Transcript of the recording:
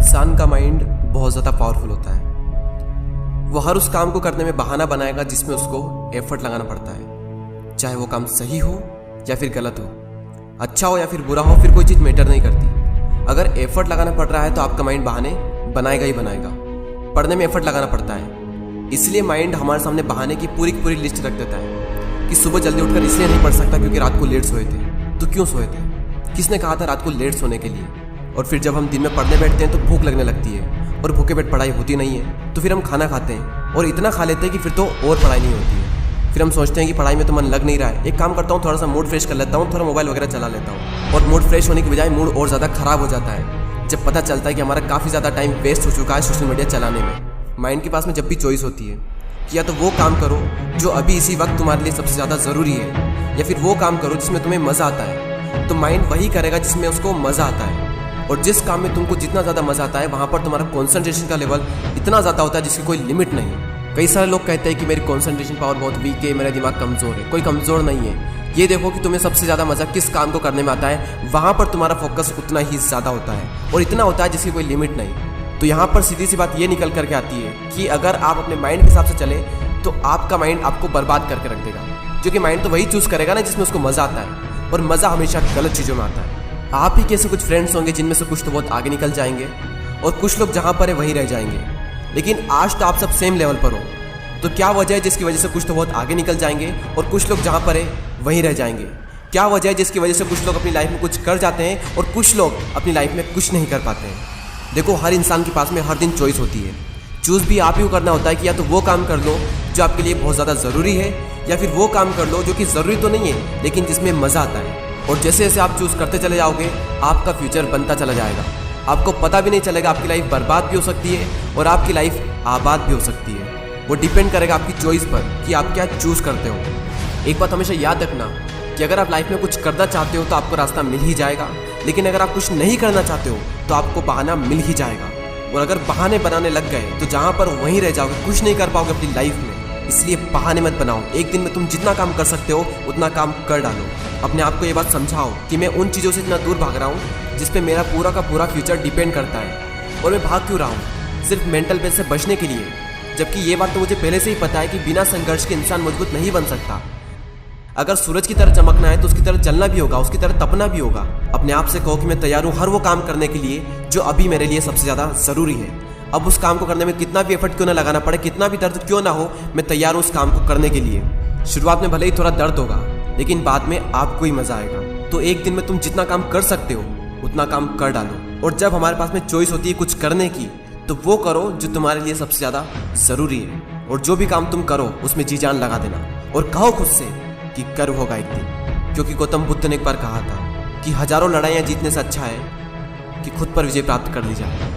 इंसान का माइंड बहुत ज़्यादा पावरफुल होता है। वो हर उस काम को करने में बहाना बनाएगा जिसमें उसको एफर्ट लगाना पड़ता है, चाहे वो काम सही हो या फिर गलत हो, अच्छा हो या फिर बुरा हो, फिर कोई चीज़ मैटर नहीं करती। अगर एफर्ट लगाना पड़ रहा है तो आपका माइंड बहाने बनाएगा ही बनाएगा। पढ़ने में एफर्ट लगाना पड़ता है, इसलिए माइंड हमारे सामने बहाने की पूरी लिस्ट रख देता है कि सुबह जल्दी उठकर इसलिए नहीं पढ़ सकता क्योंकि रात को लेट सोए थे। तो क्यों सोए थे? किसने कहा था रात को लेट सोने के लिए? और फिर जब हम दिन में पढ़ने बैठते हैं तो भूख लगने लगती है और भूखे पेट पढ़ाई होती नहीं है, तो फिर हम खाना खाते हैं और इतना खा लेते हैं कि फिर तो और पढ़ाई नहीं होती है। फिर हम सोचते हैं कि पढ़ाई में तो मन लग नहीं रहा है, एक काम करता हूँ, थोड़ा सा मूड फ्रेश कर लेता हूँ, थोड़ा मोबाइल वगैरह चला लेता हूँ। और मूड फ्रेश होने की बजाय मूड और ज़्यादा ख़राब हो जाता है जब पता चलता है कि हमारा काफ़ी ज़्यादा टाइम वेस्ट हो चुका है सोशल मीडिया चलाने में। माइंड के पास में जब भी चॉइस होती है कि या तो वो काम करो जो अभी इसी वक्त तुम्हारे लिए सबसे ज़्यादा ज़रूरी है, या फिर वो काम करो जिसमें तुम्हें मज़ा आता है, तो माइंड वही करेगा जिसमें उसको मज़ा आता है। और जिस काम में तुमको जितना ज़्यादा मज़ा आता है वहाँ पर तुम्हारा कॉन्सेंट्रेशन का लेवल इतना ज़्यादा होता है जिसकी कोई लिमिट नहीं। कई सारे लोग कहते हैं कि मेरी कॉन्सेंट्रेशन पावर बहुत वीक है, मेरा दिमाग कमज़ोर है। कोई कमज़ोर नहीं है। ये देखो कि तुम्हें सबसे ज़्यादा मज़ा किस काम को करने में आता है, वहाँ पर तुम्हारा फोकस उतना ही ज़्यादा होता है और इतना होता है जिसकी कोई लिमिट नहीं। तो यहाँ पर सीधी सी बात ये निकल करके आती है कि अगर आप अपने माइंड के हिसाब से चले तो आपका माइंड आपको बर्बाद करके रख देगा, क्योंकि माइंड तो वही चूज़ करेगा ना जिसमें उसको मज़ा आता है, और मज़ा हमेशा गलत चीज़ों में आता है। आप ही कैसे कुछ फ्रेंड्स होंगे जिनमें से कुछ तो बहुत आगे निकल जाएंगे और कुछ लोग जहाँ पर है वहीं रह जाएंगे। लेकिन आज तो आप सब सेम लेवल पर हो, तो क्या वजह है जिसकी वजह से कुछ तो बहुत आगे निकल जाएंगे और कुछ लोग जहाँ पर है वहीं रह जाएंगे? क्या वजह है जिसकी वजह से कुछ लोग अपनी लाइफ में कुछ कर जाते हैं और कुछ लोग अपनी लाइफ में कुछ नहीं कर पाते हैं? देखो, हर इंसान के पास में हर दिन चॉइस होती है। चूज़ भी आप ही को करना होता है कि या तो वो काम कर लो जो आपके लिए बहुत ज़्यादा ज़रूरी है, या फिर वो काम कर लो जो कि ज़रूरी तो नहीं है लेकिन जिसमें मज़ा आता है। और जैसे जैसे आप चूज़ करते चले जाओगे आपका फ्यूचर बनता चला जाएगा। आपको पता भी नहीं चलेगा, आपकी लाइफ बर्बाद भी हो सकती है और आपकी लाइफ आबाद भी हो सकती है। वो डिपेंड करेगा आपकी चॉइस पर कि आप क्या चूज़ करते हो। एक बात हमेशा याद रखना कि अगर आप लाइफ में कुछ करना चाहते हो तो आपको रास्ता मिल ही जाएगा, लेकिन अगर आप कुछ नहीं करना चाहते हो तो आपको बहाना मिल ही जाएगा। और अगर बहाने बनाने लग गए तो जहाँ पर वहीं रह जाओगे, कुछ नहीं कर पाओगे अपनी लाइफ में। इसलिए बहाने मत बनाओ। एक दिन में तुम जितना काम कर सकते हो उतना काम कर डालो। अपने आप को ये बात समझाओ कि मैं उन चीज़ों से इतना दूर भाग रहा हूँ जिस पे मेरा पूरा का पूरा फ्यूचर डिपेंड करता है, और मैं भाग क्यों रहा हूँ? सिर्फ मेंटल पेन से बचने के लिए। जबकि ये बात तो मुझे पहले से ही पता है कि बिना संघर्ष के इंसान मजबूत नहीं बन सकता। अगर सूरज की तरह चमकना है तो उसकी तरह जलना भी होगा, उसकी तरह तपना भी होगा। अपने आप से कहो कि मैं तैयार हूँ हर वो काम करने के लिए जो अभी मेरे लिए सबसे ज़्यादा ज़रूरी है। अब उस काम को करने में कितना भी एफर्ट क्यों ना लगाना पड़े, कितना भी दर्द क्यों ना हो, मैं तैयार हूँ उस काम को करने के लिए। शुरुआत में भले ही थोड़ा दर्द होगा लेकिन बाद में आपको ही मज़ा आएगा। तो एक दिन में तुम जितना काम कर सकते हो उतना काम कर डालो। और जब हमारे पास में चॉइस होती है कुछ करने की, तो वो करो जो तुम्हारे लिए सबसे ज़्यादा ज़रूरी है। और जो भी काम तुम करो उसमें जी जान लगा देना और कहो खुद से कि कर्व होगा एक दिन। क्योंकि गौतम बुद्ध ने एक बार कहा था कि हजारों लड़ाइयाँ जीतने से अच्छा है कि खुद पर विजय प्राप्त कर ली जाए।